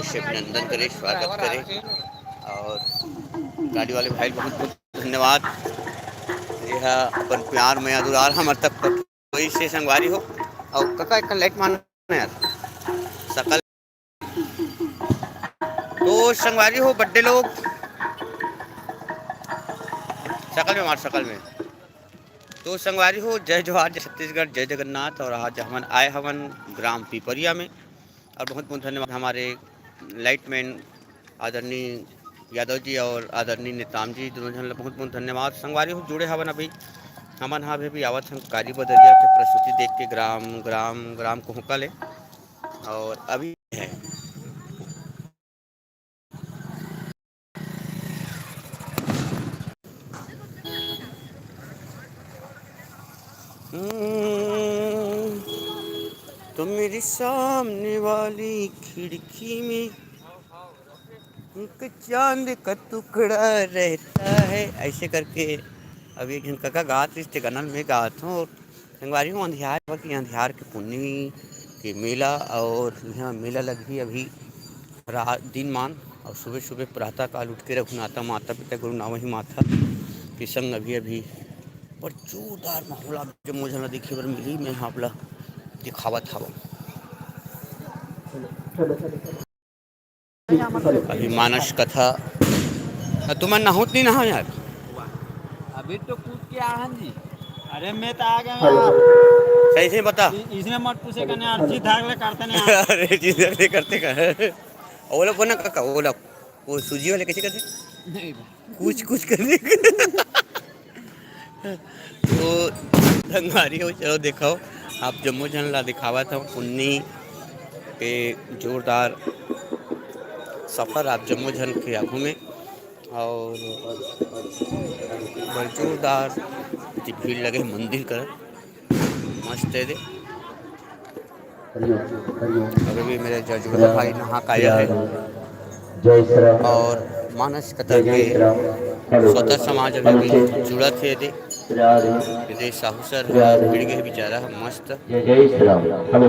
से अभिनंदन करें, स्वागत करें। और गाड़ी वाले भाई बहुत बहुत धन्यवाद। यह अपन प्यार में दुलार हमर तक कोई से संगवारी हो। और कका एक लाइट मारना यार सकल तो संगवारी हो बड्डे लोग सकल में मार सकल में तो संगवारी हो। जय जोहार, जय छत्तीसगढ़, जय जगन्नाथ। और आज हमन आए हवन ग्राम पिपरिया में। और बहुत बहुत धन्यवाद हमारे लाइटमैन आदरणीय यादव जी और आदरणीय नेताम जी, दोनों जन बहुत बहुत धन्यवाद। संगवारी हो जुड़े हवन अभी हमन हाँ भी आवत हम कारी बदरिया के प्रस्तुति देख के ग्राम ग्राम ग्राम कोहका ले। और अभी है तो मेरे सामने वाली खिड़की में एक चांद का टुकड़ा रहता है, ऐसे करके अभी एक काका गात रिश्ते गनल में गात हूँ। संगवारी हूँ अंधियार की अंधियार के पुन्नी के मेला। और यहाँ मेला लगी अभी रात दिन मान। और सुबह सुबह प्रातः काल उठ के रघुनाथा माता पिता गुरु नावही माता के संग अभी अभी और जोरदार माहौल आप जब मुझे ना देखे बर मिली मैं यहाँ आपला दिखावत हवा। अभी मानस कथा तुमन नहुत नहीं नहा यार अभी तो कूद के आहन जी। अरे मैं तो आ गया यार। सही से बता इसने मत पूछे कने अर्जी धागले करते नहीं आ। अरे जिधर से करते कर ओला कोना काका ओला वो सूजी वाले कैसे करते नहीं कुछ कुछ करने तो धनवारी हो। चलो दिखाओ आप जम्मू जन ला दिखावा था पुन्नी के जोरदार सफ़र आप जम्मू जन के आगू में। और बड़ जोरदार भीड़ लगे मंदिर कर मस्त है दे। अभी भी मेरे जजवला भाई नहा काया है। जय श्री राम। और मानस कथा जय के जय श्री राम। हेलो स्वतः हेलो समाज अभी हेलो भी चेक जुड़ा थे दे। श्री राधे ये साहू सर श्री राधे भिड़ गए बेचारा मस्त। जय जय श्री राम। हेलो